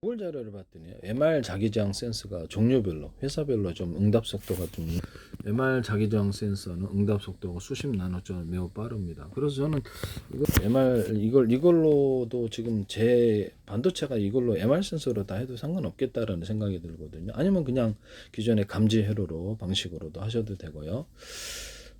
구글 자료를 봤더니 MR 자기장 센서가 종류별로 회사별로 좀 응답 속도가 좀 MR 자기장 센서는 응답 속도가 수십 나노점 매우 빠릅니다. 그래서 저는 이거 MR 이걸로도 지금 제 반도체가 이걸로 MR 센서로 다 해도 상관없겠다라는 생각이 들거든요. 아니면 그냥 기존의 감지 회로로 방식으로도 하셔도 되고요.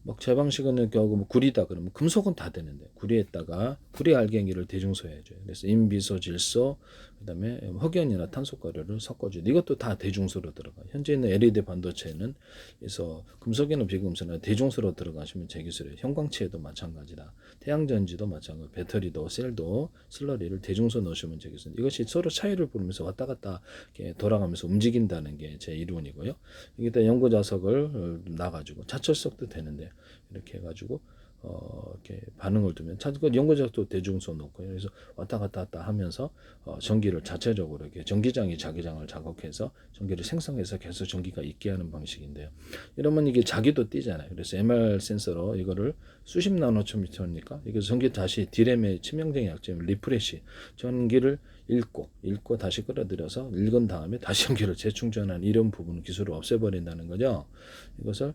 막 제 방식은 결국 뭐 구리다 그러면 금속은 다 되는데 구리에다가 구리 알갱이를 대중소에 해줘요. 그래서 인비소, 질소, 그다음에 흑연이나 탄소가루를 섞어줘요. 이것도 다 대중소로 들어가요. 현재 있는 LED 반도체는 그래서 금속이나 비금속이나 대중소로 들어가시면 제 기술이에요. 형광치에도 마찬가지다. 태양전지도 마찬가지. 배터리도 셀도 슬러리를 대중소 넣으시면 제 기술. 이것이 서로 차이를 부르면서 왔다 갔다 이렇게 돌아가면서 움직인다는 게 제 이론이고요. 여기다 연고 자석을 놔가지고 자철석도 되는데 이렇게 해가지고 이렇게 반응을 두면 그 연고자석도 대중소 놓고요. 그래서 왔다 갔다 하면서 전기를 자체적으로 이렇게 전기장이 자기장을 자극해서 전기를 생성해서 계속 전기가 있게 하는 방식인데요. 이러면 이게 자기도 뛰잖아요. 그래서 MR 센서로 이거를 수십 나노미터니까 이게 전기 다시 D램의 치명적인 약점 리프레시 전기를 읽고 다시 끌어들여서 읽은 다음에 다시 전기를 재충전하는 이런 부분 기술을 없애버린다는 거죠. 이것을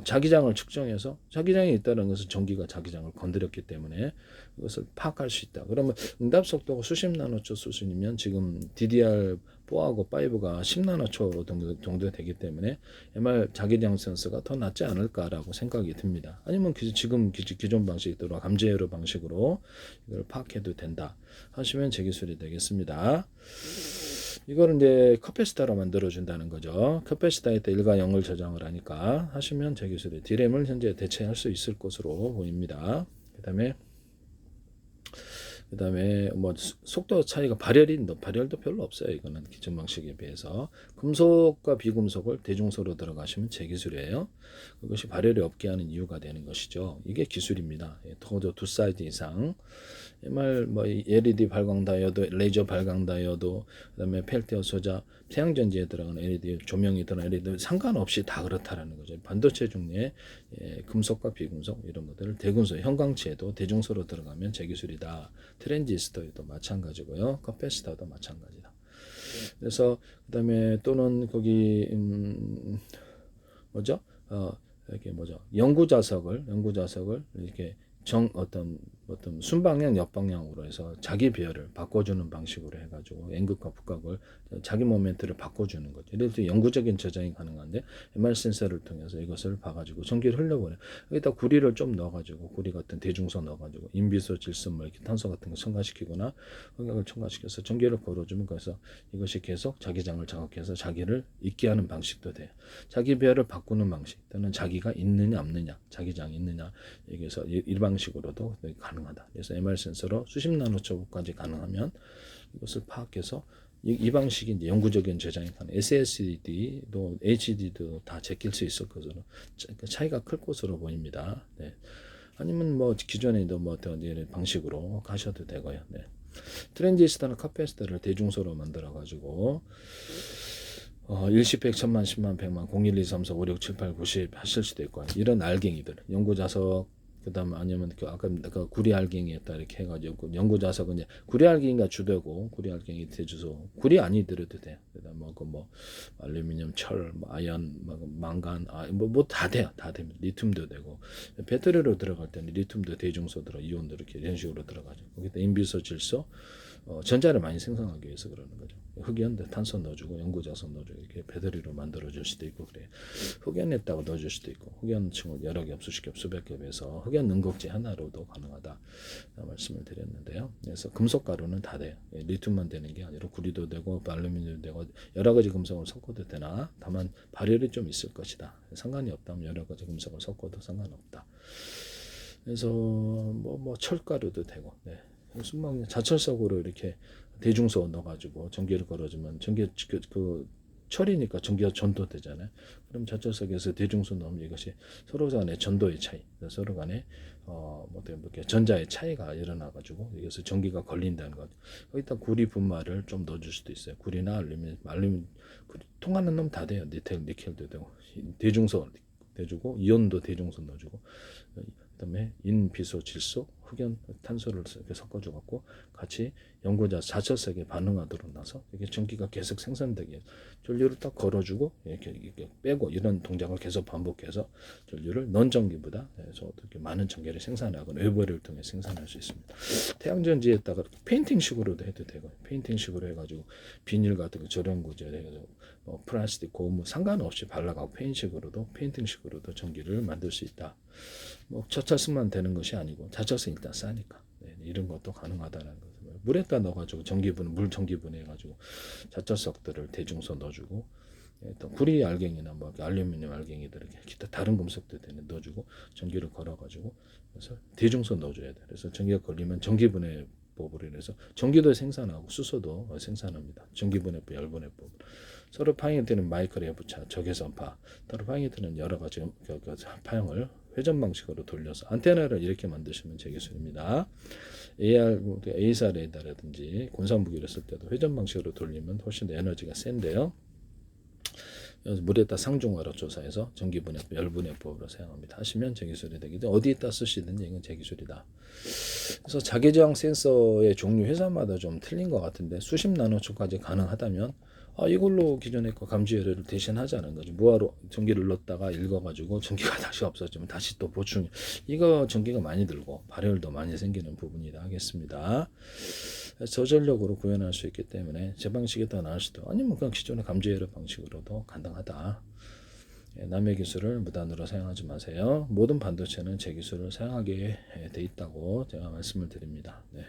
자기장을 측정해서 자기장이 있다는 것은 전기가 자기장을 건드렸기 때문에 이것을 파악할 수 있다. 그러면 응답 속도가 수십 나노초 수준이면 지금 DDR4하고 5가 10나노초 정도 되기 때문에 MR 자기장 센서가 더 낫지 않을까라고 생각이 듭니다. 아니면 지금 기존 방식대로 감지회로 방식으로 이걸 파악해도 된다 하시면 제 기술이 되겠습니다. 이거는 이제 커패시터로 만들어준다는 거죠. 커패시터에다 1과 0을 저장을 하니까 하시면 제 기술이 D램을 현재 대체할 수 있을 것으로 보입니다. 그다음에 뭐 속도 차이가 발열도 별로 없어요. 이거는 기존 방식에 비해서 금속과 비금속을 대중소로 들어가시면 제 기술이에요. 그것이 발열이 없게 하는 이유가 되는 것이죠. 이게 기술입니다. 더더 두 사이즈 이상 MR 뭐 LED 발광 다이오드, 레이저 발광 다이오드, 그다음에 펠티어 소자, 태양전지에 들어가는 LED 조명이 들어가는 LED 상관없이 다 그렇다라는 거죠. 반도체 중에 금속과 비금속 이런 것들을 대금속, 형광치에도 대중소로 들어가면 제 기술이다. 트랜지스터에도 마찬가지고요. 커패시터도 마찬가지다. 그래서 그다음에 또는 거기 뭐죠? 이렇게 뭐죠? 연구자석을 이렇게 어떤 순방향 역방향으로 해서 자기 배열을 바꿔주는 방식으로 해가지고 N극과 북극을 자기 모멘트를 바꿔주는 거죠. 예를 들어 영구적인 저장이 가능한데 MR 센서를 통해서 이것을 봐가지고 전기를 흘려보내. 여기다 구리를 좀 넣어가지고 구리 같은 대중소 넣어가지고 인비소, 질소, 뭐 이렇게 탄소 같은 거 첨가시키거나 흑역을 첨가시켜서 전기를 걸어주면 그래서 이것이 계속 자기장을 자극해서 자기를 있게 하는 방식도 돼요. 자기 배열을 바꾸는 방식 또는 자기가 있느냐 없느냐 자기장이 있느냐 여기서 이 방식으로도 가능하다. 그래서 MR 센서로 수십 나노초까지 가능하면 이것을 파악해서 이 방식이 이제 영구적인 저장이 가능. SSD도 HD도 다 제낄 수 있을 것으로 차이가 클 것으로 보입니다. 네. 아니면 뭐 기존에도 뭐 어떤 방식으로 가셔도 되고요. 네. 트랜지스터나 카패시터를 대중소로 만들어 가지고 일십, 백, 천만, 십만, 백만, 0, 1, 2, 3, 4, 5, 6, 7, 8, 90 하실 수도 있고 이런 알갱이들 연구자석 그다음 아니면 아까 구리 알갱이였다 이렇게 해가지고 연구자석은 이제 구리 알갱이가 주되고 구리 알갱이 대주소 구리 아니더라도 돼. 그다음 뭐 알루미늄, 철, 뭐 아연, 망간, 뭐 다 돼요. 다 됩니다. 리튬도 되고 배터리로 들어갈 때는 리튬도 대중소 들어 이온도 이렇게 이런 식으로 들어가죠. 거기다 인비소, 질소 전자를 많이 생성하기 위해서 그러는 거죠. 흑연, 탄소 넣어주고 연구자석 넣어주고 이렇게 배터리로 만들어줄 수도 있고 그래요. 흑연에다가 넣어줄 수도 있고 흑연층을 여러 개, 수십 개, 수백 개 해서 흑연 능곡제 하나로도 가능하다 말씀을 드렸는데요. 그래서 금속 가루는 다 돼요. 리튬만 되는 게 아니라 구리도 되고 알루미늄도 되고 여러 가지 금속을 섞어도 되나 다만 발열이 좀 있을 것이다. 상관이 없다면 여러 가지 금속을 섞어도 상관없다. 그래서 뭐 철가루도 되고 네. 순방 자철석으로 이렇게 대중소 넣어가지고 전기를 걸어주면 전기 그 철이니까 전기가 전도되잖아요. 그럼 자철석에서 대중소 넣으면 이것이 서로 간의 전도의 차이, 서로 간의 이렇게 전자의 차이가 일어나가지고 이것을 전기가 걸린다는 것. 거기다 구리 분말을 좀 넣어줄 수도 있어요. 구리나 알루미늄 통하는 놈 다 돼요. 니켈도 되고 대중소 내주고 이온도 대중소 넣어주고 그다음에 인비소, 질소, 흑연, 탄소를 이렇게 섞어줘 갖고 같이 연구자 자철석에 반응하도록 나서 이게 전기가 계속 생산되게 전류를 딱 걸어주고 이렇게 빼고 이런 동작을 계속 반복해서 전류를 넌전기보다 그래서 어떻게 많은 전기를 생산하고 외부를 통해 생산할 수 있습니다. 태양전지에다가 페인팅식으로도 해도 되고 페인팅식으로 해가지고 비닐 같은 거 저렴 구조를 해가지고 뭐 플라스틱 고무 상관없이 발라가고 페인팅식으로도 전기를 만들 수 있다. 뭐 저철석만 되는 것이 아니고 자철석 일단 싸니까 이런 것도 가능하다는 거죠. 물에다 넣어가지고 물 전기분 해가지고 자철석들을 대중소 넣어주고 또 구리 알갱이나 뭐 알루미늄 알갱이들 이렇게 기타 다른 금속들 넣어주고 전기를 걸어가지고 그래서 대중소 넣어줘야 돼. 그래서 전기가 걸리면 전기분해법으로 인해서 전기도 생산하고 수소도 생산합니다. 전기분해법, 열분해법. 서로 파형되는 마이크로 외부차, 적외선파, 서로 파형되는 여러 가지 파형을 회전 방식으로 돌려서 안테나를 이렇게 만드시면 제 기술입니다. A사 레이더라든지 군사무기를 쓸 때도 회전 방식으로 돌리면 훨씬 더 에너지가 센데요. 물에다 상중하로 조사해서 전기분해법, 열분해법으로 사용합니다. 하시면 제 기술이 되겠죠. 어디에다 쓰시든지 이건 제 기술이다. 그래서 자기저항 센서의 종류 회사마다 좀 틀린 것 같은데 수십 나노초까지 가능하다면 이걸로 기존의 거 감지열을 대신하자는 거죠. 무하로 전기를 넣었다가 읽어가지고 전기가 다시 없어지면 다시 또 보충. 이거 전기가 많이 들고 발열도 많이 생기는 부분이라 하겠습니다. 저전력으로 구현할 수 있기 때문에 제 방식이 더 나을 수도 아니면 그냥 기존의 감지열의 방식으로도 가능하다. 남의 기술을 무단으로 사용하지 마세요. 모든 반도체는 제 기술을 사용하게 돼 있다고 제가 말씀을 드립니다. 네.